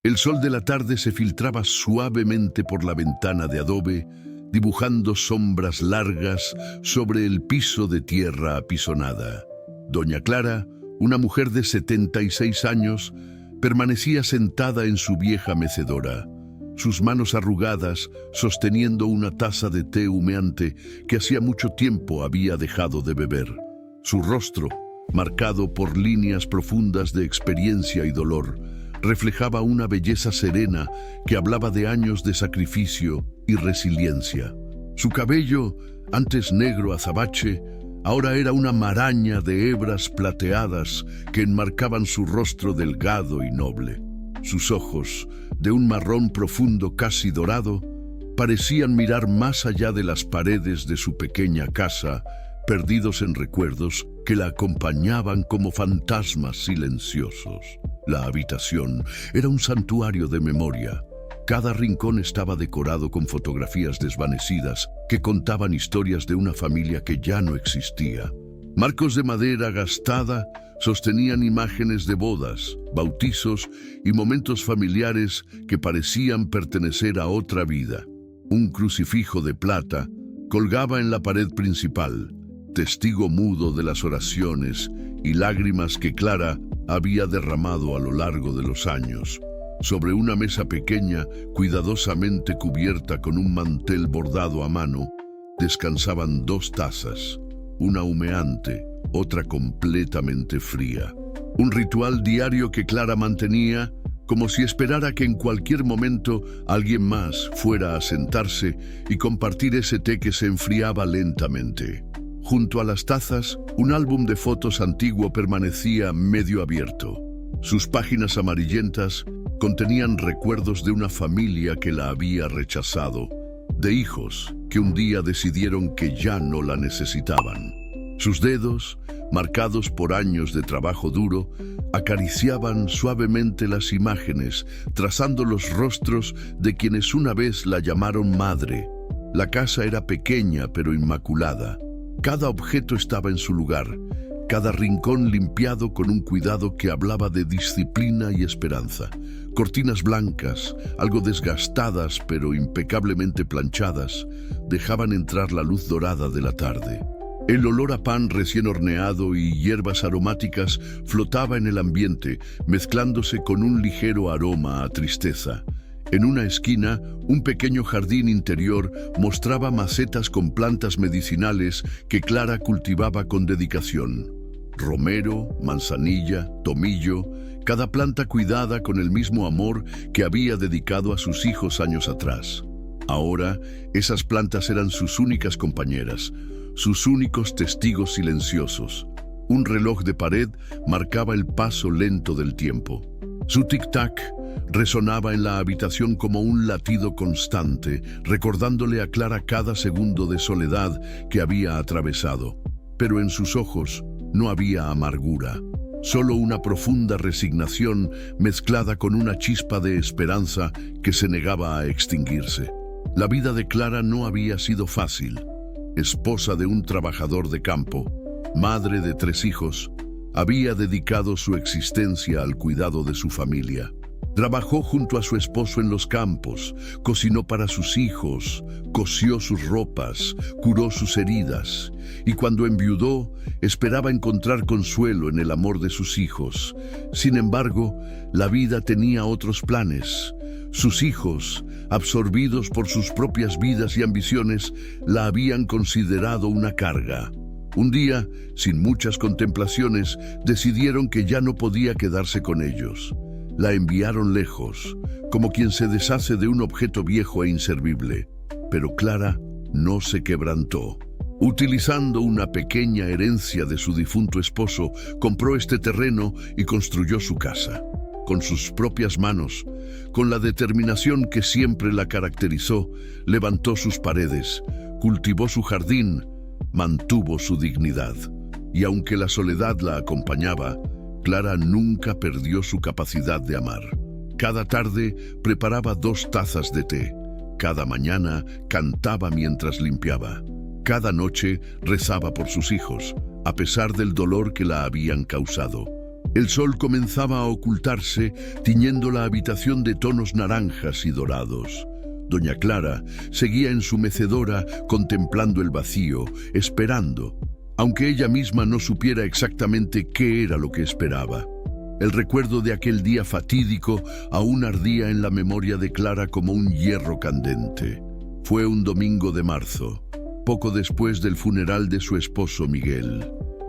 El sol de la tarde se filtraba suavemente por la ventana de adobe, dibujando sombras largas sobre el piso de tierra apisonada. Doña Clara, una mujer de 76 años, permanecía sentada en su vieja mecedora, sus manos arrugadas sosteniendo una taza de té humeante que hacía mucho tiempo había dejado de beber. Su rostro, marcado por líneas profundas de experiencia y dolor, reflejaba una belleza serena que hablaba de años de sacrificio y resiliencia. Su cabello, antes negro azabache, ahora era una maraña de hebras plateadas que enmarcaban su rostro delgado y noble. Sus ojos, de un marrón profundo casi dorado, parecían mirar más allá de las paredes de su pequeña casa, perdidos en recuerdos que la acompañaban como fantasmas silenciosos. La habitación era un santuario de memoria. Cada rincón estaba decorado con fotografías desvanecidas que contaban historias de una familia que ya no existía. Marcos de madera gastada sostenían imágenes de bodas, bautizos y momentos familiares que parecían pertenecer a otra vida. Un crucifijo de plata colgaba en la pared principal, testigo mudo de las oraciones y lágrimas que Clara había derramado a lo largo de los años. Sobre una mesa pequeña, cuidadosamente cubierta con un mantel bordado a mano, descansaban 2 tazas, una humeante, otra completamente fría. Un ritual diario que Clara mantenía, como si esperara que en cualquier momento alguien más fuera a sentarse y compartir ese té que se enfriaba lentamente. Junto a las tazas, un álbum de fotos antiguo permanecía medio abierto. Sus páginas amarillentas contenían recuerdos de una familia que la había rechazado, de hijos que un día decidieron que ya no la necesitaban. Sus dedos, marcados por años de trabajo duro, acariciaban suavemente las imágenes, trazando los rostros de quienes una vez la llamaron madre. La casa era pequeña pero inmaculada. Cada objeto estaba en su lugar, cada rincón limpiado con un cuidado que hablaba de disciplina y esperanza. Cortinas blancas, algo desgastadas pero impecablemente planchadas, dejaban entrar la luz dorada de la tarde. El olor a pan recién horneado y hierbas aromáticas flotaba en el ambiente, mezclándose con un ligero aroma a tristeza. En una esquina, un pequeño jardín interior mostraba macetas con plantas medicinales que Clara cultivaba con dedicación. Romero, manzanilla, tomillo, cada planta cuidada con el mismo amor que había dedicado a sus hijos años atrás. Ahora, esas plantas eran sus únicas compañeras, sus únicos testigos silenciosos. Un reloj de pared marcaba el paso lento del tiempo. Su tic-tac resonaba en la habitación como un latido constante, recordándole a Clara cada segundo de soledad que había atravesado. Pero en sus ojos no había amargura, solo una profunda resignación mezclada con una chispa de esperanza que se negaba a extinguirse. La vida de Clara no había sido fácil. Esposa de un trabajador de campo, madre de 3 hijos, había dedicado su existencia al cuidado de su familia. Trabajó junto a su esposo en los campos, cocinó para sus hijos, cosió sus ropas, curó sus heridas, y cuando enviudó, esperaba encontrar consuelo en el amor de sus hijos. Sin embargo, la vida tenía otros planes. Sus hijos, absorbidos por sus propias vidas y ambiciones, la habían considerado una carga. Un día, sin muchas contemplaciones, decidieron que ya no podía quedarse con ellos. La enviaron lejos, como quien se deshace de un objeto viejo e inservible. Pero Clara no se quebrantó. Utilizando una pequeña herencia de su difunto esposo, compró este terreno y construyó su casa. Con sus propias manos, con la determinación que siempre la caracterizó, levantó sus paredes, cultivó su jardín, mantuvo su dignidad. Y aunque la soledad la acompañaba, Clara nunca perdió su capacidad de amar. Cada tarde preparaba 2 tazas de té. Cada mañana cantaba mientras limpiaba. Cada noche rezaba por sus hijos, a pesar del dolor que la habían causado. El sol comenzaba a ocultarse, tiñendo la habitación de tonos naranjas y dorados. Doña Clara seguía en su mecedora contemplando el vacío, esperando, aunque ella misma no supiera exactamente qué era lo que esperaba. El recuerdo de aquel día fatídico aún ardía en la memoria de Clara como un hierro candente. Fue un domingo de marzo, poco después del funeral de su esposo Miguel.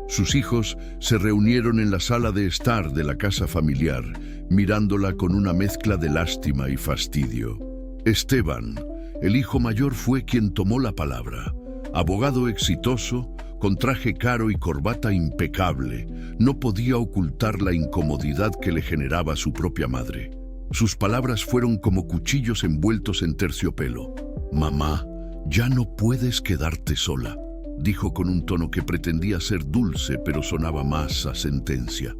Sus hijos se reunieron en la sala de estar de la casa familiar, mirándola con una mezcla de lástima y fastidio. Esteban, el hijo mayor, fue quien tomó la palabra. Abogado exitoso, con traje caro y corbata impecable, no podía ocultar la incomodidad que le generaba su propia madre. Sus palabras fueron como cuchillos envueltos en terciopelo. «Mamá, ya no puedes quedarte sola», dijo con un tono que pretendía ser dulce, pero sonaba más a sentencia.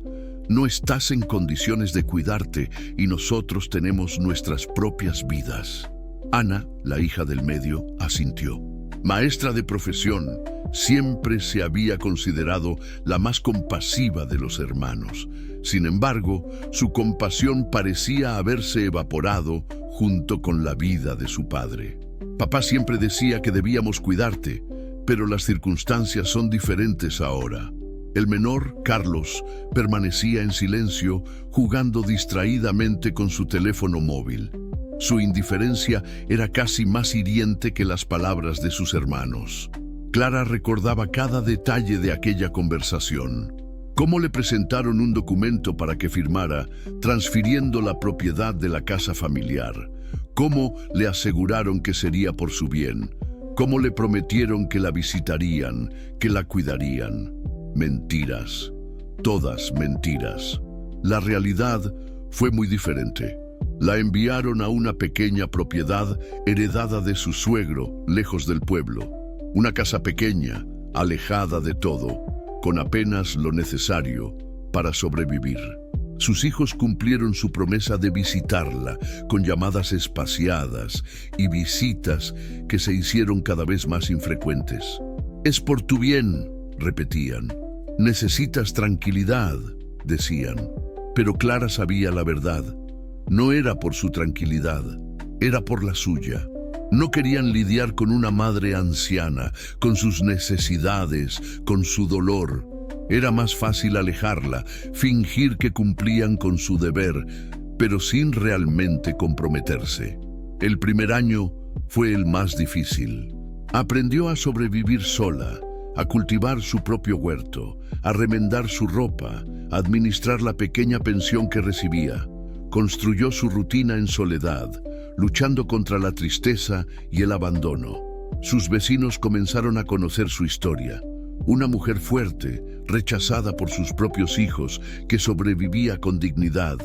«No estás en condiciones de cuidarte y nosotros tenemos nuestras propias vidas». Ana, la hija del medio, asintió. Maestra de profesión, siempre se había considerado la más compasiva de los hermanos. Sin embargo, su compasión parecía haberse evaporado junto con la vida de su padre. «Papá siempre decía que debíamos cuidarte, pero las circunstancias son diferentes ahora». El menor, Carlos, permanecía en silencio, jugando distraídamente con su teléfono móvil. Su indiferencia era casi más hiriente que las palabras de sus hermanos. Clara recordaba cada detalle de aquella conversación. Cómo le presentaron un documento para que firmara, transfiriendo la propiedad de la casa familiar. Cómo le aseguraron que sería por su bien. Cómo le prometieron que la visitarían, que la cuidarían. Mentiras, todas mentiras. La realidad fue muy diferente. La enviaron a una pequeña propiedad heredada de su suegro, lejos del pueblo. Una casa pequeña, alejada de todo, con apenas lo necesario para sobrevivir. Sus hijos cumplieron su promesa de visitarla, con llamadas espaciadas y visitas que se hicieron cada vez más infrecuentes. «Es por tu bien», repetían. «Necesitas tranquilidad», decían. Pero Clara sabía la verdad. No era por su tranquilidad, era por la suya. No querían lidiar con una madre anciana, con sus necesidades, con su dolor. Era más fácil alejarla, fingir que cumplían con su deber, pero sin realmente comprometerse. El primer año fue el más difícil. Aprendió a sobrevivir sola, a cultivar su propio huerto, a remendar su ropa, a administrar la pequeña pensión que recibía. Construyó su rutina en soledad, luchando contra la tristeza y el abandono. Sus vecinos comenzaron a conocer su historia. Una mujer fuerte, rechazada por sus propios hijos, que sobrevivía con dignidad.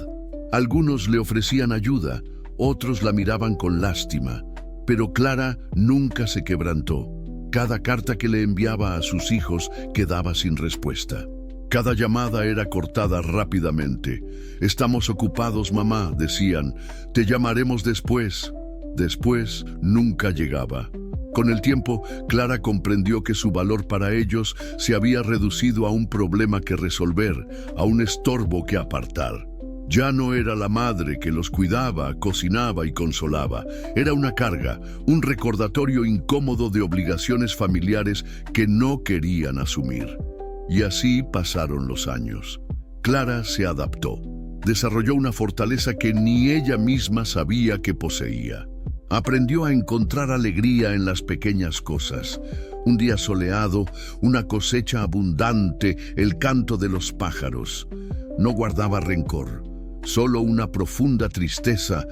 Algunos le ofrecían ayuda, otros la miraban con lástima, pero Clara nunca se quebrantó. Cada carta que le enviaba a sus hijos quedaba sin respuesta. Cada llamada era cortada rápidamente. «Estamos ocupados, mamá», decían. «Te llamaremos después». Después nunca llegaba. Con el tiempo, Clara comprendió que su valor para ellos se había reducido a un problema que resolver, a un estorbo que apartar. Ya no era la madre que los cuidaba, cocinaba y consolaba. Era una carga, un recordatorio incómodo de obligaciones familiares que no querían asumir. Y así pasaron los años. Clara se adaptó. Desarrolló una fortaleza que ni ella misma sabía que poseía. Aprendió a encontrar alegría en las pequeñas cosas. Un día soleado, una cosecha abundante, el canto de los pájaros. No guardaba rencor, solo una profunda tristeza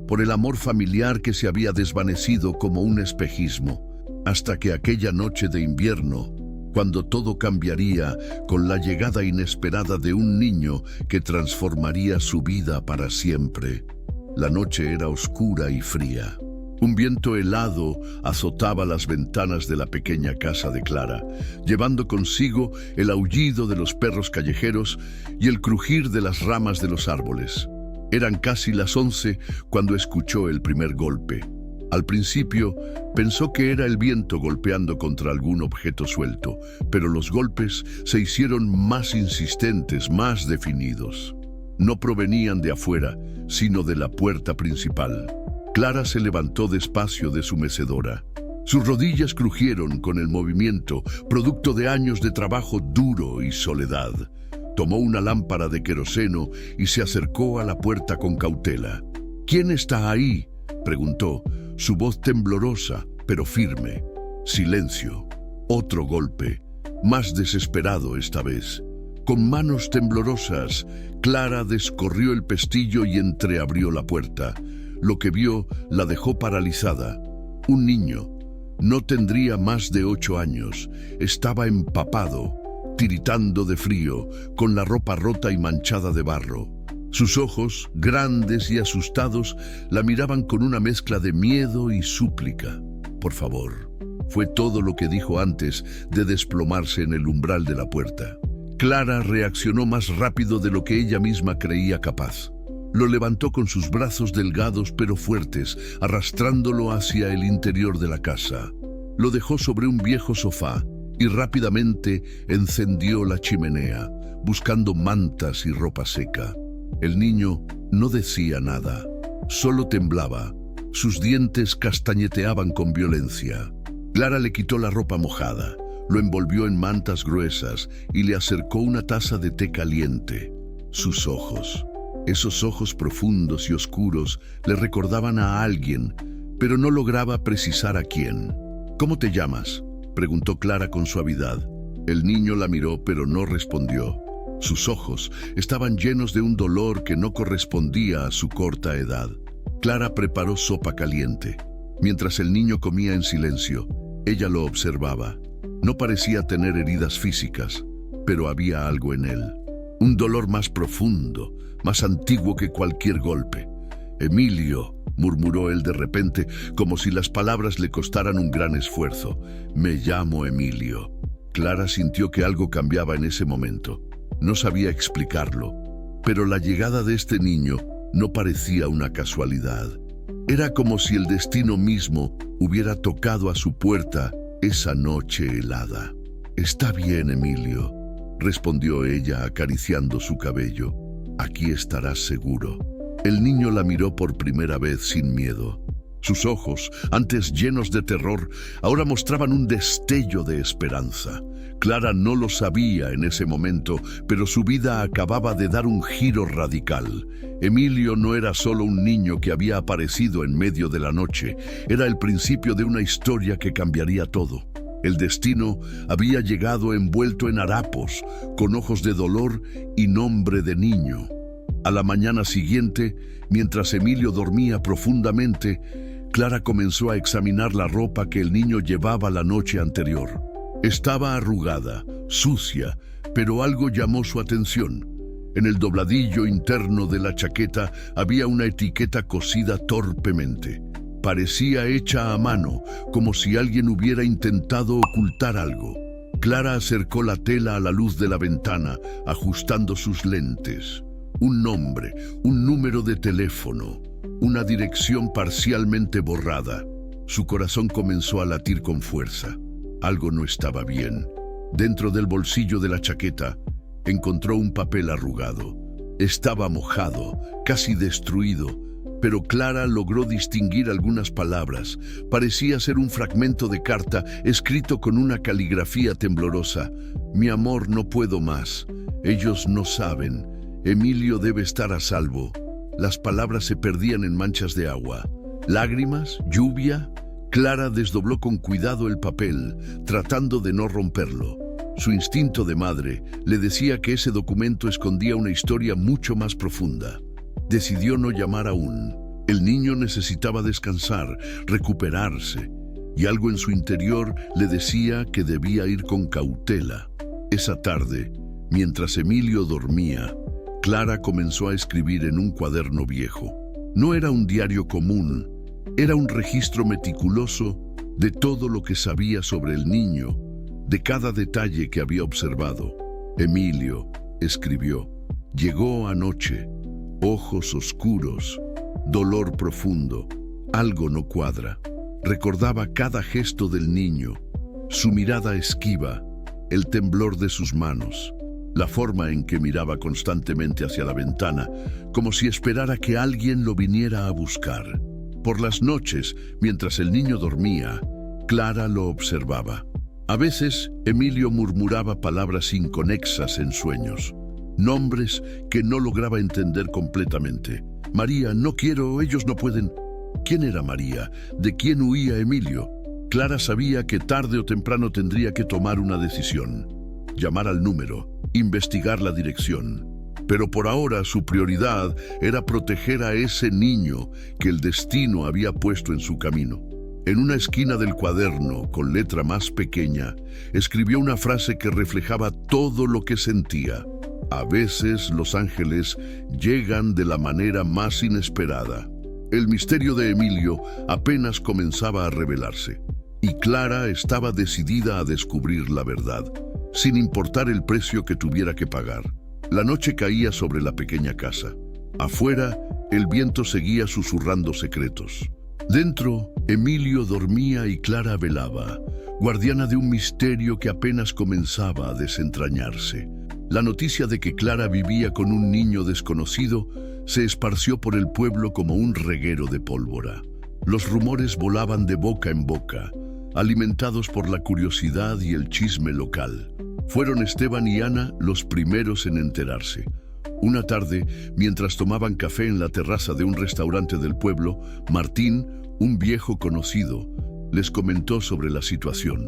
por el amor familiar que se había desvanecido como un espejismo, hasta que aquella noche de invierno, cuando todo cambiaría con la llegada inesperada de un niño que transformaría su vida para siempre. La noche era oscura y fría. Un viento helado azotaba las ventanas de la pequeña casa de Clara, llevando consigo el aullido de los perros callejeros y el crujir de las ramas de los árboles. Eran casi las 11 cuando escuchó el primer golpe. Al principio pensó que era el viento golpeando contra algún objeto suelto, pero los golpes se hicieron más insistentes, más definidos. No provenían de afuera, sino de la puerta principal. Clara se levantó despacio de su mecedora. Sus rodillas crujieron con el movimiento, producto de años de trabajo duro y soledad. Tomó una lámpara de queroseno y se acercó a la puerta con cautela. «¿Quién está ahí?», preguntó, su voz temblorosa, pero firme. Silencio. Otro golpe, más desesperado esta vez. Con manos temblorosas, Clara descorrió el pestillo y entreabrió la puerta. Lo que vio la dejó paralizada. Un niño. No tendría más de 8 años. Estaba empapado, tiritando de frío, con la ropa rota y manchada de barro. Sus ojos, grandes y asustados, la miraban con una mezcla de miedo y súplica. «Por favor», fue todo lo que dijo antes de desplomarse en el umbral de la puerta. Clara reaccionó más rápido de lo que ella misma creía capaz. Lo levantó con sus brazos delgados pero fuertes, arrastrándolo hacia el interior de la casa. Lo dejó sobre un viejo sofá y rápidamente encendió la chimenea, buscando mantas y ropa seca. El niño no decía nada, solo temblaba. Sus dientes castañeteaban con violencia. Clara le quitó la ropa mojada, lo envolvió en mantas gruesas y le acercó una taza de té caliente. Sus ojos, esos ojos profundos y oscuros, le recordaban a alguien, pero no lograba precisar a quién. «¿Cómo te llamas?», preguntó Clara con suavidad. El niño la miró, pero no respondió. Sus ojos estaban llenos de un dolor que no correspondía a su corta edad. Clara preparó sopa caliente. Mientras el niño comía en silencio, ella lo observaba. No parecía tener heridas físicas, pero había algo en él. Un dolor más profundo, más antiguo que cualquier golpe. «Emilio», murmuró él de repente, como si las palabras le costaran un gran esfuerzo. «Me llamo Emilio». Clara sintió que algo cambiaba en ese momento. No sabía explicarlo, pero la llegada de este niño no parecía una casualidad. Era como si el destino mismo hubiera tocado a su puerta esa noche helada. «Está bien, Emilio», respondió ella acariciando su cabello. «Aquí estarás seguro». El niño la miró por primera vez sin miedo. Sus ojos, antes llenos de terror, ahora mostraban un destello de esperanza. Clara no lo sabía en ese momento, pero su vida acababa de dar un giro radical. Emilio no era solo un niño que había aparecido en medio de la noche, era el principio de una historia que cambiaría todo. El destino había llegado envuelto en harapos, con ojos de dolor y nombre de niño. A la mañana siguiente, mientras Emilio dormía profundamente, Clara comenzó a examinar la ropa que el niño llevaba la noche anterior. Estaba arrugada, sucia, pero algo llamó su atención. En el dobladillo interno de la chaqueta había una etiqueta cosida torpemente. Parecía hecha a mano, como si alguien hubiera intentado ocultar algo. Clara acercó la tela a la luz de la ventana, ajustando sus lentes. Un nombre, un número de teléfono, una dirección parcialmente borrada. Su corazón comenzó a latir con fuerza. Algo no estaba bien. Dentro del bolsillo de la chaqueta, encontró un papel arrugado. Estaba mojado, casi destruido, pero Clara logró distinguir algunas palabras. Parecía ser un fragmento de carta escrito con una caligrafía temblorosa. «Mi amor, no puedo más. Ellos no saben. Emilio debe estar a salvo». Las palabras se perdían en manchas de agua. ¿Lágrimas? ¿Lluvia? Clara desdobló con cuidado el papel, tratando de no romperlo. Su instinto de madre le decía que ese documento escondía una historia mucho más profunda. Decidió no llamar aún. El niño necesitaba descansar, recuperarse, y algo en su interior le decía que debía ir con cautela. Esa tarde, mientras Emilio dormía, Clara comenzó a escribir en un cuaderno viejo. No era un diario común, era un registro meticuloso de todo lo que sabía sobre el niño, de cada detalle que había observado. «Emilio», escribió, «llegó anoche, ojos oscuros, dolor profundo, Algo no cuadra. Recordaba cada gesto del niño, su mirada esquiva, el temblor de sus manos, la forma en que miraba constantemente hacia la ventana, como si esperara que alguien lo viniera a buscar. Por las noches, mientras el niño dormía, Clara lo observaba. A veces, Emilio murmuraba palabras inconexas en sueños, nombres que no lograba entender completamente. María, no quiero, ellos no pueden. ¿Quién era María? ¿De quién huía Emilio? Clara sabía que tarde o temprano tendría que tomar una decisión. Llamar al número, investigar la dirección. Pero por ahora su prioridad era proteger a ese niño que el destino había puesto en su camino. En una esquina del cuaderno, con letra más pequeña, escribió una frase que reflejaba todo lo que sentía. A veces los ángeles llegan de la manera más inesperada. El misterio de Emilio apenas comenzaba a revelarse, y Clara estaba decidida a descubrir la verdad, sin importar el precio que tuviera que pagar. La noche caía sobre la pequeña casa. Afuera, el viento seguía susurrando secretos. Dentro, Emilio dormía y Clara velaba, guardiana de un misterio que apenas comenzaba a desentrañarse. La noticia de que Clara vivía con un niño desconocido se esparció por el pueblo como un reguero de pólvora. Los rumores volaban de boca en boca, alimentados por la curiosidad y el chisme local. Fueron Esteban y Ana los primeros en enterarse. Una tarde, mientras tomaban café en la terraza de un restaurante del pueblo, Martín, un viejo conocido, les comentó sobre la situación.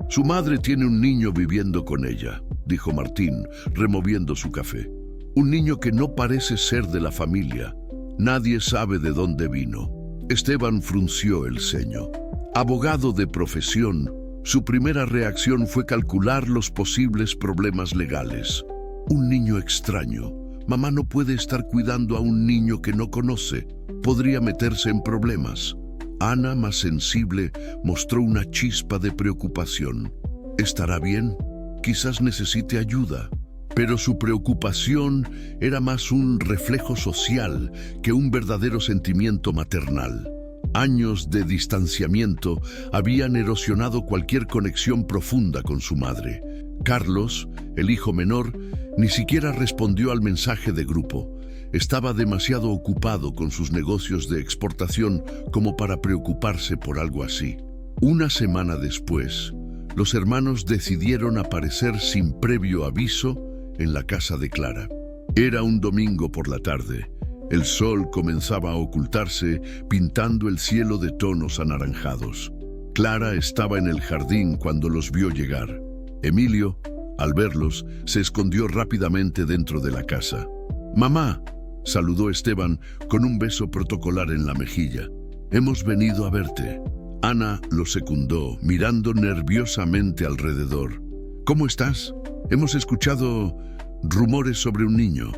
Su madre tiene un niño viviendo con ella, dijo Martín, removiendo su café. Un niño que no parece ser de la familia. Nadie sabe de dónde vino. Esteban frunció el ceño. Abogado de profesión, su primera reacción fue calcular los posibles problemas legales. Un niño extraño. Mamá no puede estar cuidando a un niño que no conoce. Podría meterse en problemas. Ana, más sensible, mostró una chispa de preocupación. ¿Estará bien? Quizás necesite ayuda. Pero su preocupación era más un reflejo social que un verdadero sentimiento maternal. Años de distanciamiento habían erosionado cualquier conexión profunda con su madre. Carlos, el hijo menor, ni siquiera respondió al mensaje de grupo. Estaba demasiado ocupado con sus negocios de exportación como para preocuparse por algo así. Una semana después, los hermanos decidieron aparecer sin previo aviso en la casa de Clara. Era un domingo por la tarde. El sol comenzaba a ocultarse, pintando el cielo de tonos anaranjados. Clara estaba en el jardín cuando los vio llegar. Emilio, al verlos, se escondió rápidamente dentro de la casa. «Mamá», saludó Esteban con un beso protocolar en la mejilla. «Hemos venido a verte». Ana lo secundó, mirando nerviosamente alrededor. «¿Cómo estás? Hemos escuchado rumores sobre un niño».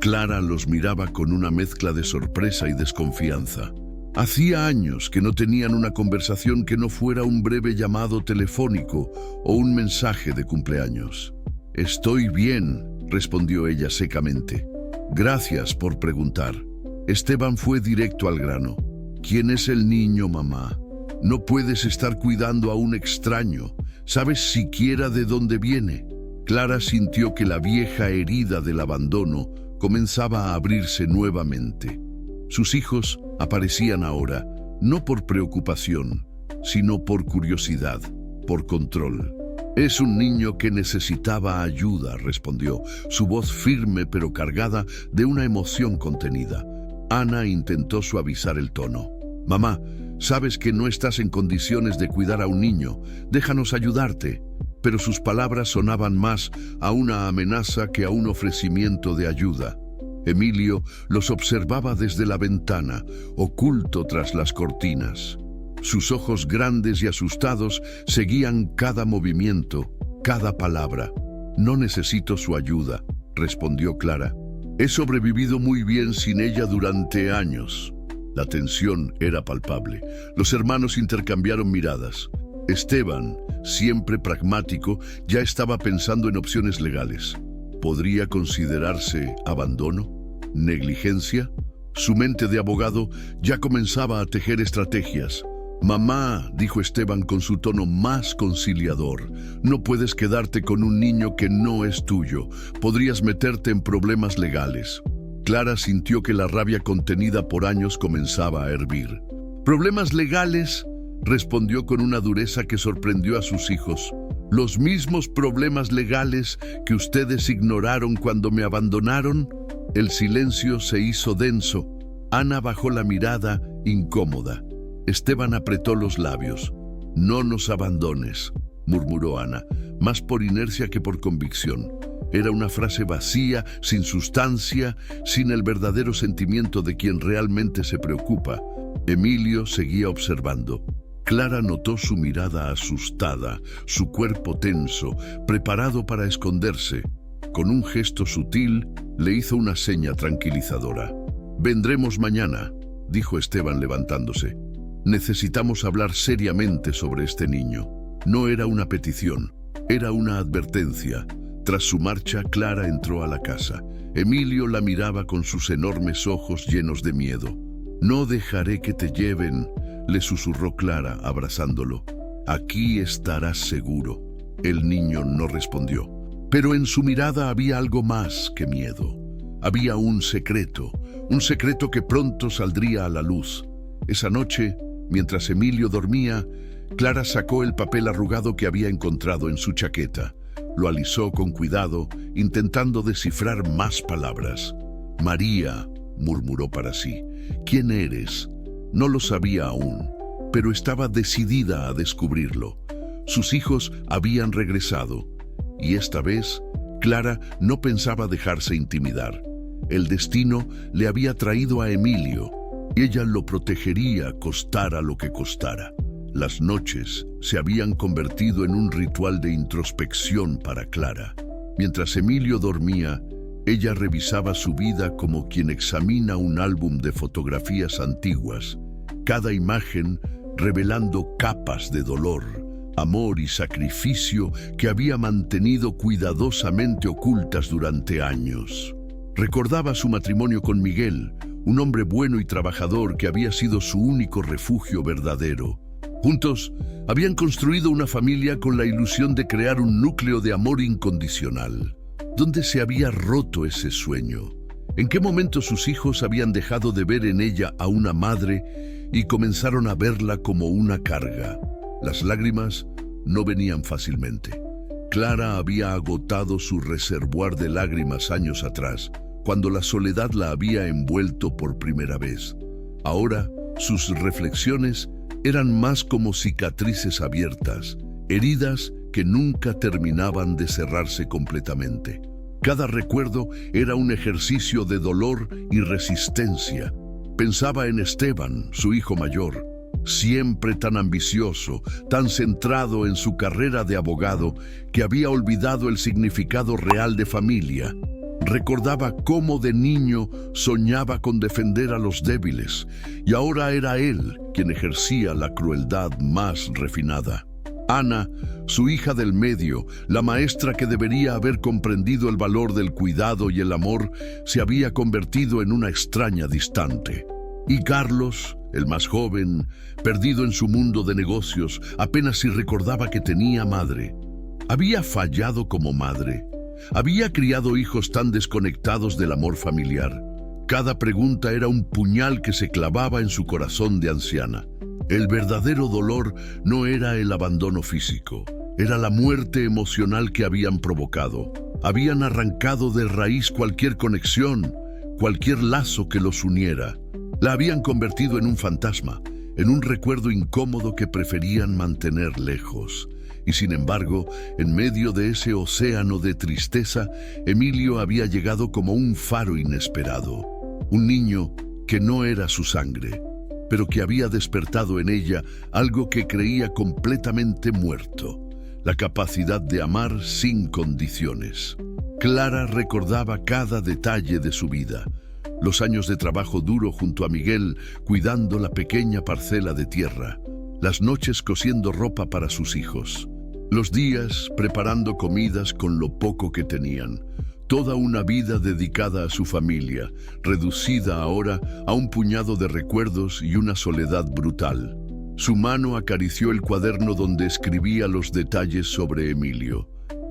Clara los miraba con una mezcla de sorpresa y desconfianza. Hacía años que no tenían una conversación que no fuera un breve llamado telefónico o un mensaje de cumpleaños. «Estoy bien», respondió ella secamente. «Gracias por preguntar». Esteban fue directo al grano. «¿Quién es el niño, mamá? No puedes estar cuidando a un extraño. ¿Sabes siquiera de dónde viene?» Clara sintió que la vieja herida del abandono comenzaba a abrirse nuevamente. Sus hijos aparecían ahora, no por preocupación, sino por curiosidad, por control. «Es un niño que necesitaba ayuda», respondió, su voz firme pero cargada de una emoción contenida. Ana intentó suavizar el tono. «Mamá, sabes que no estás en condiciones de cuidar a un niño. Déjanos ayudarte». Pero sus palabras sonaban más a una amenaza que a un ofrecimiento de ayuda. Emilio los observaba desde la ventana, oculto tras las cortinas. Sus ojos grandes y asustados seguían cada movimiento, cada palabra. «No necesito su ayuda», respondió Clara. «He sobrevivido muy bien sin ella durante años». La tensión era palpable. Los hermanos intercambiaron miradas. Esteban, siempre pragmático, ya estaba pensando en opciones legales. ¿Podría considerarse abandono? ¿Negligencia? Su mente de abogado ya comenzaba a tejer estrategias. «Mamá», dijo Esteban con su tono más conciliador, «no puedes quedarte con un niño que no es tuyo. Podrías meterte en problemas legales». Clara sintió que la rabia contenida por años comenzaba a hervir. «¿Problemas legales?», respondió con una dureza que sorprendió a sus hijos. «¿Los mismos problemas legales que ustedes ignoraron cuando me abandonaron?». El silencio se hizo denso. Ana bajó la mirada, incómoda. Esteban apretó los labios. «No nos abandones», murmuró Ana, más por inercia que por convicción. Era una frase vacía, sin sustancia, sin el verdadero sentimiento de quien realmente se preocupa. Emilio seguía observando. Clara notó su mirada asustada, su cuerpo tenso, preparado para esconderse. Con un gesto sutil, le hizo una seña tranquilizadora. «Vendremos mañana», dijo Esteban levantándose. «Necesitamos hablar seriamente sobre este niño». No era una petición, era una advertencia. Tras su marcha, Clara entró a la casa. Emilio la miraba con sus enormes ojos llenos de miedo. «No dejaré que te lleven», le susurró Clara, abrazándolo. «Aquí estarás seguro». El niño no respondió. Pero en su mirada había algo más que miedo. Había un secreto que pronto saldría a la luz. Esa noche, mientras Emilio dormía, Clara sacó el papel arrugado que había encontrado en su chaqueta. Lo alisó con cuidado, intentando descifrar más palabras. «María», murmuró para sí, «¿quién eres?». No lo sabía aún, pero estaba decidida a descubrirlo. Sus hijos habían regresado, y esta vez Clara no pensaba dejarse intimidar. El destino le había traído a Emilio, y ella lo protegería costara lo que costara. Las noches se habían convertido en un ritual de introspección para Clara. Mientras Emilio dormía, ella revisaba su vida como quien examina un álbum de fotografías antiguas, cada imagen revelando capas de dolor, amor y sacrificio que había mantenido cuidadosamente ocultas durante años. Recordaba su matrimonio con Miguel, un hombre bueno y trabajador que había sido su único refugio verdadero. Juntos, habían construido una familia con la ilusión de crear un núcleo de amor incondicional. ¿Dónde se había roto ese sueño? ¿En qué momento sus hijos habían dejado de ver en ella a una madre y comenzaron a verla como una carga? Las lágrimas no venían fácilmente. Clara había agotado su reservoir de lágrimas años atrás, cuando la soledad la había envuelto por primera vez. Ahora, sus reflexiones eran más como cicatrices abiertas, heridas que nunca terminaban de cerrarse completamente. Cada recuerdo era un ejercicio de dolor y resistencia. Pensaba en Esteban, su hijo mayor, siempre tan ambicioso, tan centrado en su carrera de abogado, que había olvidado el significado real de familia. Recordaba cómo de niño soñaba con defender a los débiles, y ahora era él quien ejercía la crueldad más refinada. Ana, su hija del medio, la maestra que debería haber comprendido el valor del cuidado y el amor, se había convertido en una extraña distante. Y Carlos, el más joven, perdido en su mundo de negocios, apenas si recordaba que tenía madre. Había fallado como madre. Había criado hijos tan desconectados del amor familiar. Cada pregunta era un puñal que se clavaba en su corazón de anciana. El verdadero dolor no era el abandono físico, era la muerte emocional que habían provocado. Habían arrancado de raíz cualquier conexión, cualquier lazo que los uniera. La habían convertido en un fantasma, en un recuerdo incómodo que preferían mantener lejos. Y sin embargo, en medio de ese océano de tristeza, Emilio había llegado como un faro inesperado. Un niño que no era su sangre, pero que había despertado en ella algo que creía completamente muerto: la capacidad de amar sin condiciones. Clara recordaba cada detalle de su vida: los años de trabajo duro junto a Miguel, cuidando la pequeña parcela de tierra; las noches cosiendo ropa para sus hijos; los días preparando comidas con lo poco que tenían. Toda una vida dedicada a su familia, reducida ahora a un puñado de recuerdos y una soledad brutal. Su mano acarició el cuaderno donde escribía los detalles sobre Emilio.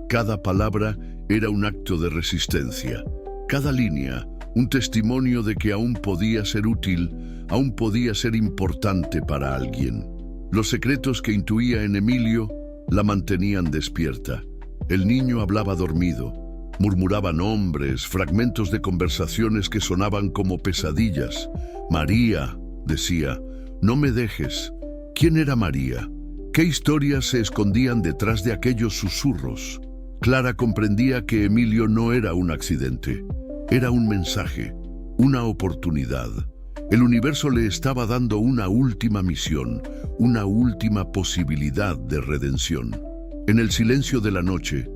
Cada palabra era un acto de resistencia. Cada línea, un testimonio de que aún podía ser útil, aún podía ser importante para alguien. Los secretos que intuía en Emilio la mantenían despierta. El niño hablaba dormido. Murmuraba nombres, fragmentos de conversaciones que sonaban como pesadillas. María, decía, no me dejes. ¿Quién era María? ¿Qué historias se escondían detrás de aquellos susurros? Clara comprendía que Emilio no era un accidente. Era un mensaje, una oportunidad. El universo le estaba dando una última misión, una última posibilidad de redención. En el silencio de la noche,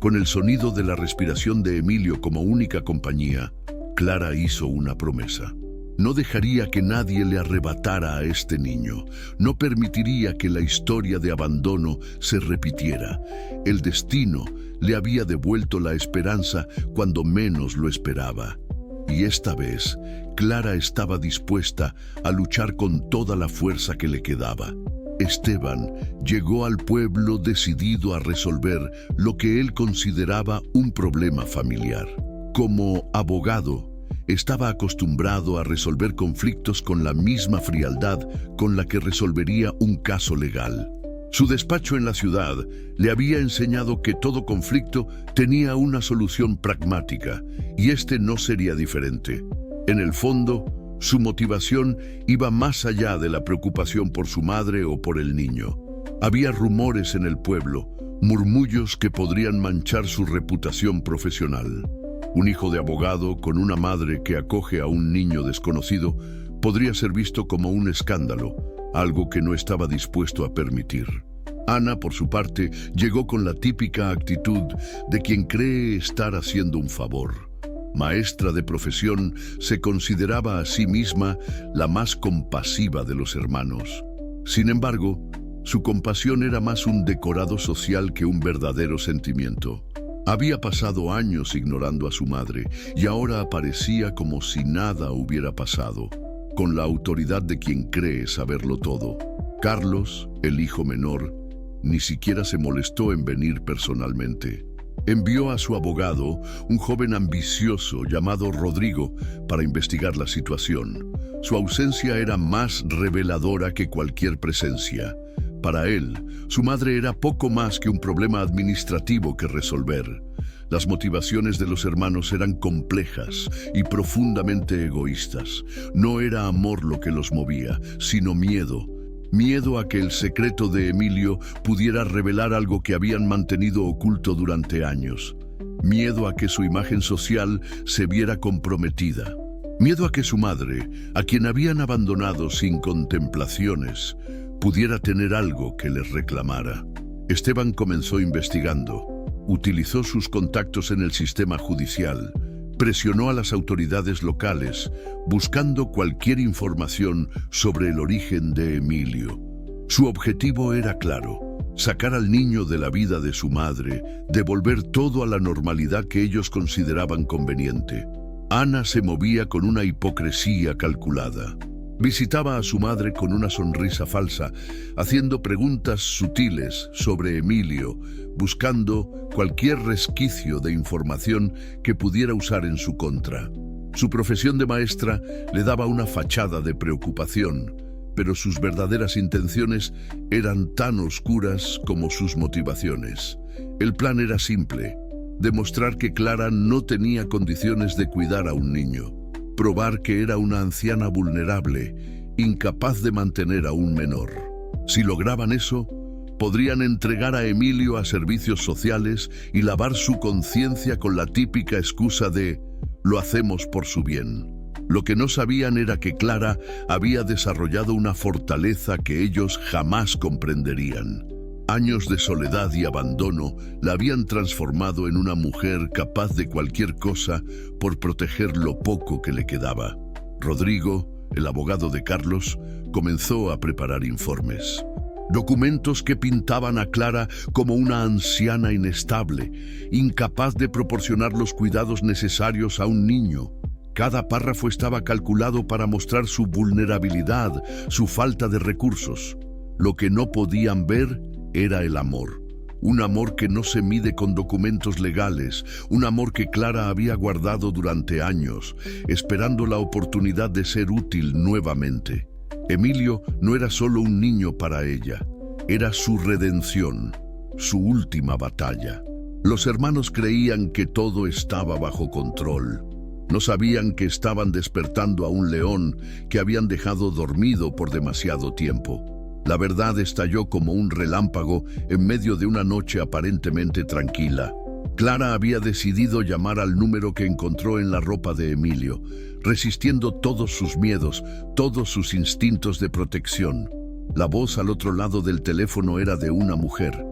con el sonido de la respiración de Emilio como única compañía, Clara hizo una promesa. No dejaría que nadie le arrebatara a este niño. No permitiría que la historia de abandono se repitiera. El destino le había devuelto la esperanza cuando menos lo esperaba. Y esta vez, Clara estaba dispuesta a luchar con toda la fuerza que le quedaba. Esteban llegó al pueblo decidido a resolver lo que él consideraba un problema familiar. Como abogado, estaba acostumbrado a resolver conflictos con la misma frialdad con la que resolvería un caso legal. Su despacho en la ciudad le había enseñado que todo conflicto tenía una solución pragmática, y este no sería diferente. En el fondo, su motivación iba más allá de la preocupación por su madre o por el niño. Había rumores en el pueblo, murmullos que podrían manchar su reputación profesional. Un hijo de abogado con una madre que acoge a un niño desconocido podría ser visto como un escándalo, algo que no estaba dispuesto a permitir. Ana, por su parte, llegó con la típica actitud de quien cree estar haciendo un favor. Maestra de profesión, se consideraba a sí misma la más compasiva de los hermanos. Sin embargo, su compasión era más un decorado social que un verdadero sentimiento. Había pasado años ignorando a su madre y ahora aparecía como si nada hubiera pasado, con la autoridad de quien cree saberlo todo. Carlos, el hijo menor, ni siquiera se molestó en venir personalmente. Envió a su abogado, un joven ambicioso llamado Rodrigo, para investigar la situación. Su ausencia era más reveladora que cualquier presencia. Para él, su madre era poco más que un problema administrativo que resolver. Las motivaciones de los hermanos eran complejas y profundamente egoístas. No era amor lo que los movía, sino miedo. Miedo a que el secreto de Emilio pudiera revelar algo que habían mantenido oculto durante años. Miedo a que su imagen social se viera comprometida. Miedo a que su madre, a quien habían abandonado sin contemplaciones, pudiera tener algo que les reclamara. Esteban comenzó investigando. Utilizó sus contactos en el sistema judicial. Presionó a las autoridades locales, buscando cualquier información sobre el origen de Emilio. Su objetivo era claro: sacar al niño de la vida de su madre, devolver todo a la normalidad que ellos consideraban conveniente. Ana se movía con una hipocresía calculada. Visitaba a su madre con una sonrisa falsa, haciendo preguntas sutiles sobre Emilio, buscando cualquier resquicio de información que pudiera usar en su contra. Su profesión de maestra le daba una fachada de preocupación, pero sus verdaderas intenciones eran tan oscuras como sus motivaciones. El plan era simple: demostrar que Clara no tenía condiciones de cuidar a un niño. Probar que era una anciana vulnerable, incapaz de mantener a un menor. Si lograban eso, podrían entregar a Emilio a servicios sociales y lavar su conciencia con la típica excusa de «lo hacemos por su bien». Lo que no sabían era que Clara había desarrollado una fortaleza que ellos jamás comprenderían. Años de soledad y abandono la habían transformado en una mujer capaz de cualquier cosa por proteger lo poco que le quedaba. Rodrigo, el abogado de Carlos, comenzó a preparar informes. Documentos que pintaban a Clara como una anciana inestable, incapaz de proporcionar los cuidados necesarios a un niño. Cada párrafo estaba calculado para mostrar su vulnerabilidad, su falta de recursos. Lo que no podían ver era el amor. Un amor que no se mide con documentos legales, un amor que Clara había guardado durante años, esperando la oportunidad de ser útil nuevamente. Emilio no era solo un niño para ella, era su redención, su última batalla. Los hermanos creían que todo estaba bajo control. No sabían que estaban despertando a un león que habían dejado dormido por demasiado tiempo. La verdad estalló como un relámpago en medio de una noche aparentemente tranquila. Clara había decidido llamar al número que encontró en la ropa de Emilio, resistiendo todos sus miedos, todos sus instintos de protección. La voz al otro lado del teléfono era de una mujer,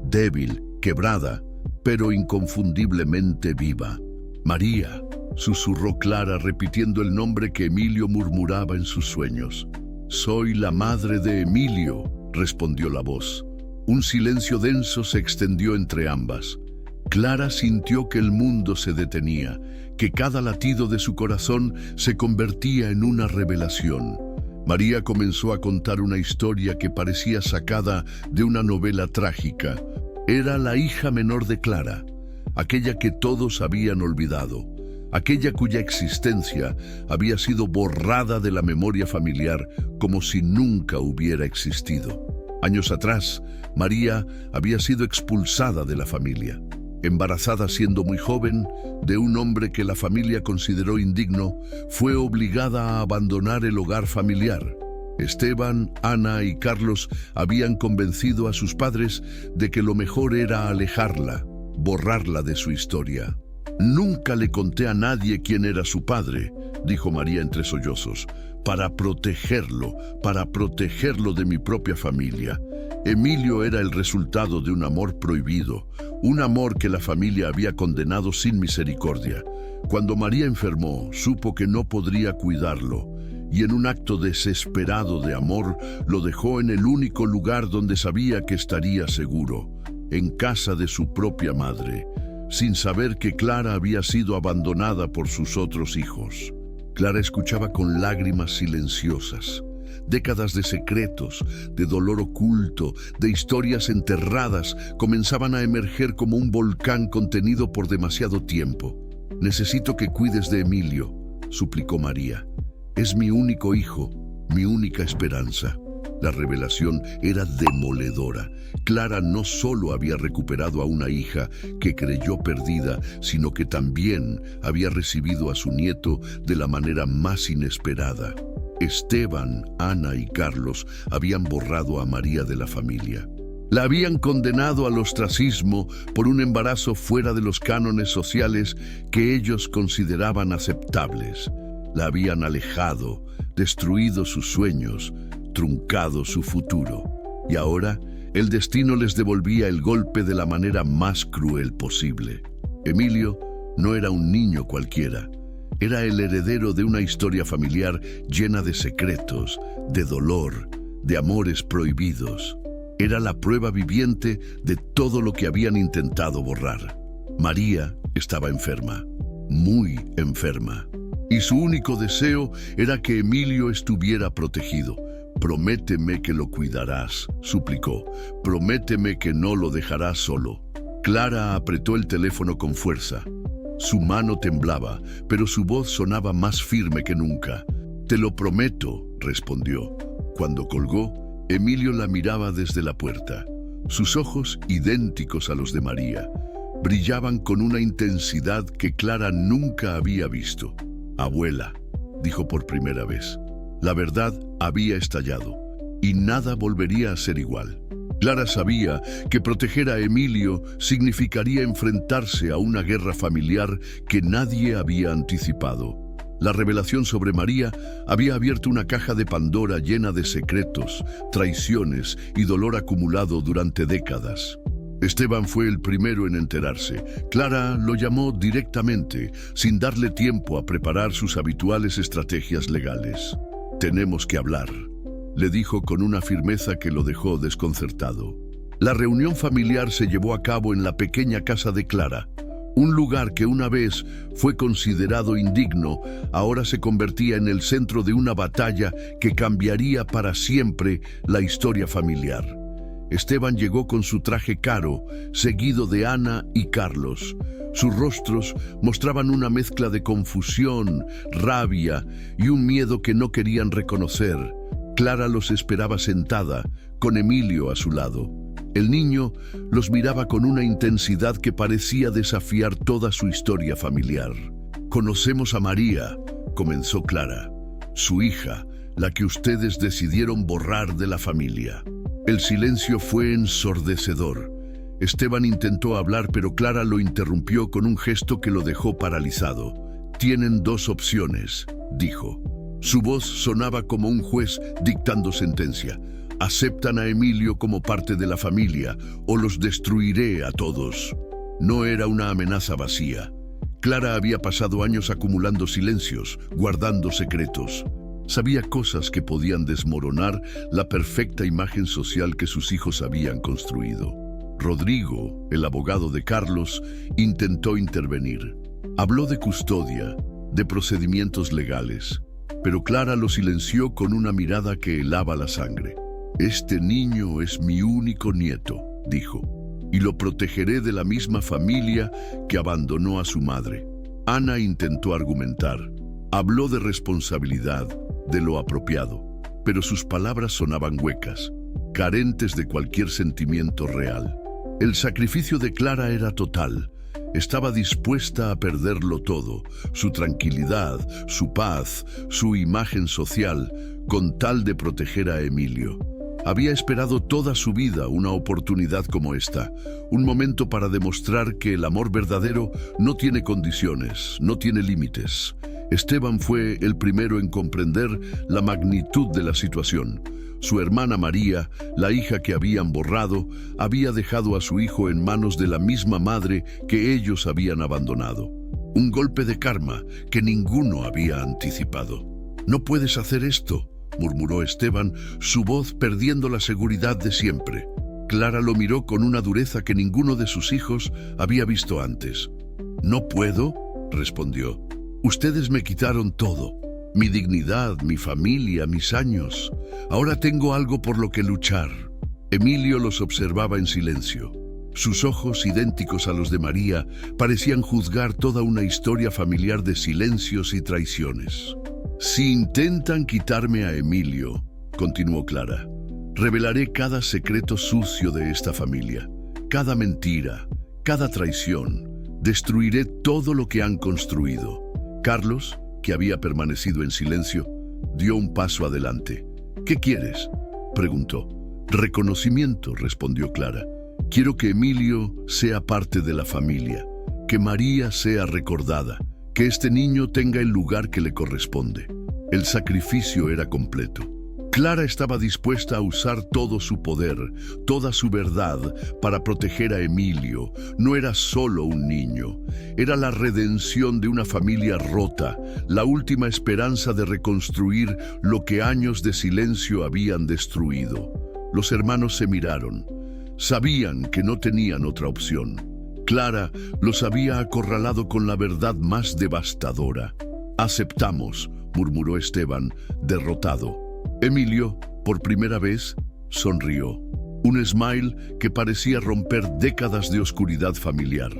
débil, quebrada, pero inconfundiblemente viva. «María», susurró Clara repitiendo el nombre que Emilio murmuraba en sus sueños. «Soy la madre de Emilio», respondió la voz. Un silencio denso se extendió entre ambas. Clara sintió que el mundo se detenía, que cada latido de su corazón se convertía en una revelación. María comenzó a contar una historia que parecía sacada de una novela trágica. Era la hija menor de Clara, aquella que todos habían olvidado, aquella cuya existencia había sido borrada de la memoria familiar como si nunca hubiera existido. Años atrás, María había sido expulsada de la familia. Embarazada siendo muy joven, de un hombre que la familia consideró indigno, fue obligada a abandonar el hogar familiar. Esteban, Ana y Carlos habían convencido a sus padres de que lo mejor era alejarla, borrarla de su historia. «Nunca le conté a nadie quién era su padre», dijo María entre sollozos, para protegerlo de mi propia familia. Emilio era el resultado de un amor prohibido, un amor que la familia había condenado sin misericordia. Cuando María enfermó, supo que no podría cuidarlo, y en un acto desesperado de amor, lo dejó en el único lugar donde sabía que estaría seguro, en casa de su propia madre, sin saber que Clara había sido abandonada por sus otros hijos. Clara escuchaba con lágrimas silenciosas. Décadas de secretos, de dolor oculto, de historias enterradas, comenzaban a emerger como un volcán contenido por demasiado tiempo. «Necesito que cuides de Emilio», suplicó María. «Es mi único hijo, mi única esperanza». La revelación era demoledora. Clara no solo había recuperado a una hija que creyó perdida, sino que también había recibido a su nieto de la manera más inesperada. Esteban, Ana y Carlos habían borrado a María de la familia. La habían condenado al ostracismo por un embarazo fuera de los cánones sociales que ellos consideraban aceptables. La habían alejado, destruido sus sueños, truncado su futuro. Y ahora, el destino les devolvía el golpe de la manera más cruel posible. Emilio no era un niño cualquiera. Era el heredero de una historia familiar llena de secretos, de dolor, de amores prohibidos. Era la prueba viviente de todo lo que habían intentado borrar. María estaba enferma, muy enferma, y su único deseo era que Emilio estuviera protegido. «Prométeme que lo cuidarás», suplicó. «Prométeme que no lo dejarás solo». Clara apretó el teléfono con fuerza. Su mano temblaba, pero su voz sonaba más firme que nunca. «Te lo prometo», respondió. Cuando colgó, Emilio la miraba desde la puerta. Sus ojos, idénticos a los de María, brillaban con una intensidad que Clara nunca había visto. «Abuela», dijo por primera vez. La verdad había estallado, y nada volvería a ser igual. Clara sabía que proteger a Emilio significaría enfrentarse a una guerra familiar que nadie había anticipado. La revelación sobre María había abierto una caja de Pandora llena de secretos, traiciones y dolor acumulado durante décadas. Esteban fue el primero en enterarse. Clara lo llamó directamente, sin darle tiempo a preparar sus habituales estrategias legales. «Tenemos que hablar», le dijo con una firmeza que lo dejó desconcertado. La reunión familiar se llevó a cabo en la pequeña casa de Clara. Un lugar que una vez fue considerado indigno, ahora se convertía en el centro de una batalla que cambiaría para siempre la historia familiar. Esteban llegó con su traje caro, seguido de Ana y Carlos. Sus rostros mostraban una mezcla de confusión, rabia y un miedo que no querían reconocer. Clara los esperaba sentada, con Emilio a su lado. El niño los miraba con una intensidad que parecía desafiar toda su historia familiar. «Conocemos a María», comenzó Clara, «su hija, la que ustedes decidieron borrar de la familia». El silencio fue ensordecedor. Esteban intentó hablar, pero Clara lo interrumpió con un gesto que lo dejó paralizado. «Tienen dos opciones», dijo. Su voz sonaba como un juez dictando sentencia. «Aceptan a Emilio como parte de la familia o los destruiré a todos». No era una amenaza vacía. Clara había pasado años acumulando silencios, guardando secretos. Sabía cosas que podían desmoronar la perfecta imagen social que sus hijos habían construido. Rodrigo, el abogado de Carlos, intentó intervenir. Habló de custodia, de procedimientos legales, pero Clara lo silenció con una mirada que helaba la sangre. «Este niño es mi único nieto», dijo, «y lo protegeré de la misma familia que abandonó a su madre». Ana intentó argumentar. Habló de responsabilidad, de lo apropiado, pero sus palabras sonaban huecas, carentes de cualquier sentimiento real. El sacrificio de Clara era total. Estaba dispuesta a perderlo todo, su tranquilidad, su paz, su imagen social, con tal de proteger a Emilio. Había esperado toda su vida una oportunidad como esta, un momento para demostrar que el amor verdadero no tiene condiciones, no tiene límites. Esteban fue el primero en comprender la magnitud de la situación. Su hermana María, la hija que habían borrado, había dejado a su hijo en manos de la misma madre que ellos habían abandonado. Un golpe de karma que ninguno había anticipado. «No puedes hacer esto», murmuró Esteban, su voz perdiendo la seguridad de siempre. Clara lo miró con una dureza que ninguno de sus hijos había visto antes. «¿No puedo?», respondió. «Ustedes me quitaron todo, mi dignidad, mi familia, mis años. Ahora tengo algo por lo que luchar». Emilio los observaba en silencio. Sus ojos, idénticos a los de María, parecían juzgar toda una historia familiar de silencios y traiciones. «Si intentan quitarme a Emilio», continuó Clara, «revelaré cada secreto sucio de esta familia, cada mentira, cada traición. Destruiré todo lo que han construido». Carlos, que había permanecido en silencio, dio un paso adelante. «¿Qué quieres?», preguntó. «Reconocimiento», respondió Clara. «Quiero que Emilio sea parte de la familia, que María sea recordada, que este niño tenga el lugar que le corresponde». El sacrificio era completo. Clara estaba dispuesta a usar todo su poder, toda su verdad, para proteger a Emilio. No era solo un niño, era la redención de una familia rota, la última esperanza de reconstruir lo que años de silencio habían destruido. Los hermanos se miraron. Sabían que no tenían otra opción. Clara los había acorralado con la verdad más devastadora. «Aceptamos», murmuró Esteban, derrotado. Emilio, por primera vez, sonrió. Un smile que parecía romper décadas de oscuridad familiar.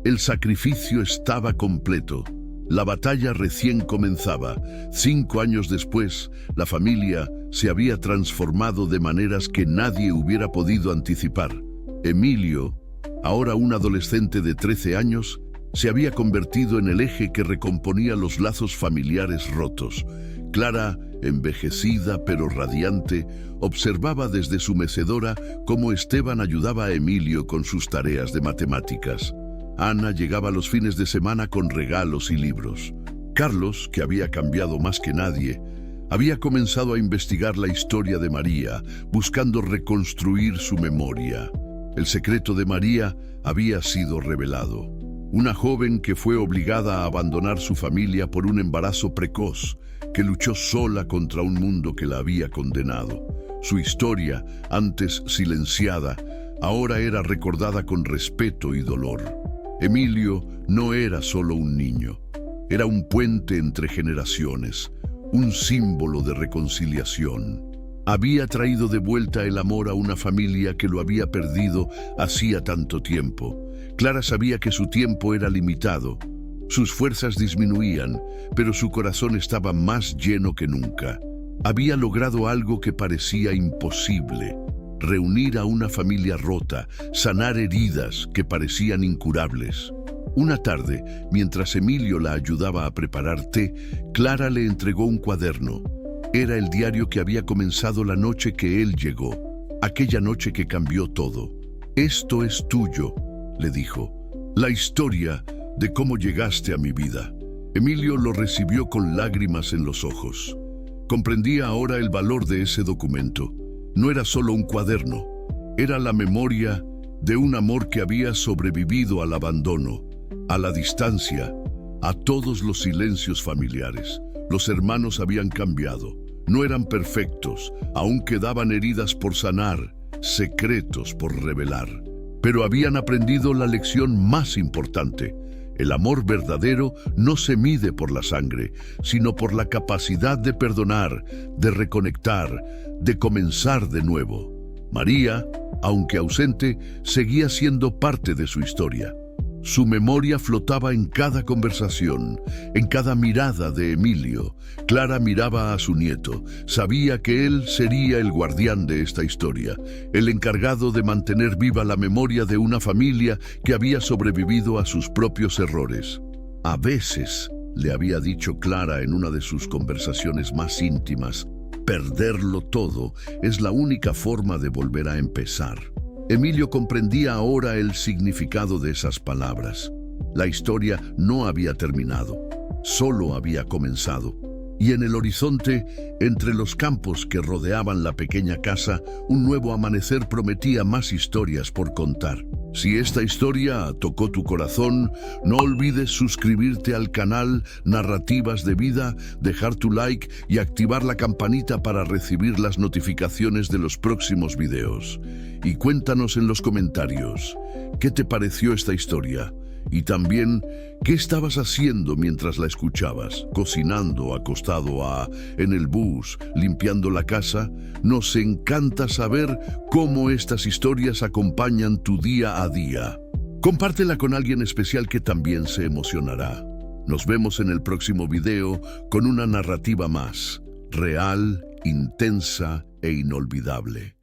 El sacrificio estaba completo. La batalla recién comenzaba. 5 años después, la familia se había transformado de maneras que nadie hubiera podido anticipar. Emilio, ahora un adolescente de 13 años, se había convertido en el eje que recomponía los lazos familiares rotos. Clara, envejecida pero radiante, observaba desde su mecedora cómo Esteban ayudaba a Emilio con sus tareas de matemáticas. Ana llegaba los fines de semana con regalos y libros. Carlos, que había cambiado más que nadie, había comenzado a investigar la historia de María, buscando reconstruir su memoria. El secreto de María había sido revelado. Una joven que fue obligada a abandonar su familia por un embarazo precoz, que luchó sola contra un mundo que la había condenado. Su historia, antes silenciada, ahora era recordada con respeto y dolor. Emilio no era solo un niño, era un puente entre generaciones, un símbolo de reconciliación. Había traído de vuelta el amor a una familia que lo había perdido hacía tanto tiempo. Clara sabía que su tiempo era limitado. Sus fuerzas disminuían, pero su corazón estaba más lleno que nunca. Había logrado algo que parecía imposible: reunir a una familia rota, sanar heridas que parecían incurables. Una tarde, mientras Emilio la ayudaba a preparar té, Clara le entregó un cuaderno. Era el diario que había comenzado la noche que él llegó, aquella noche que cambió todo. «Esto es tuyo», le dijo, «la historia de cómo llegaste a mi vida». Emilio lo recibió con lágrimas en los ojos. Comprendía ahora el valor de ese documento. No era solo un cuaderno, era la memoria de un amor que había sobrevivido al abandono, a la distancia, a todos los silencios familiares. Los hermanos habían cambiado, no eran perfectos, aún quedaban heridas por sanar, secretos por revelar. Pero habían aprendido la lección más importante: el amor verdadero no se mide por la sangre, sino por la capacidad de perdonar, de reconectar, de comenzar de nuevo. María, aunque ausente, seguía siendo parte de su historia. Su memoria flotaba en cada conversación, en cada mirada de Emilio. Clara miraba a su nieto. Sabía que él sería el guardián de esta historia, el encargado de mantener viva la memoria de una familia que había sobrevivido a sus propios errores. A veces, le había dicho Clara en una de sus conversaciones más íntimas, perderlo todo es la única forma de volver a empezar. Emilio comprendía ahora el significado de esas palabras. La historia no había terminado, solo había comenzado. Y en el horizonte, entre los campos que rodeaban la pequeña casa, un nuevo amanecer prometía más historias por contar. Si esta historia tocó tu corazón, no olvides suscribirte al canal Narrativas de Vida, dejar tu like y activar la campanita para recibir las notificaciones de los próximos videos. Y cuéntanos en los comentarios, ¿qué te pareció esta historia? Y también, ¿qué estabas haciendo mientras la escuchabas? ¿Cocinando, acostado en el bus, limpiando la casa? Nos encanta saber cómo estas historias acompañan tu día a día. Compártela con alguien especial que también se emocionará. Nos vemos en el próximo video con una narrativa más real, intensa e inolvidable.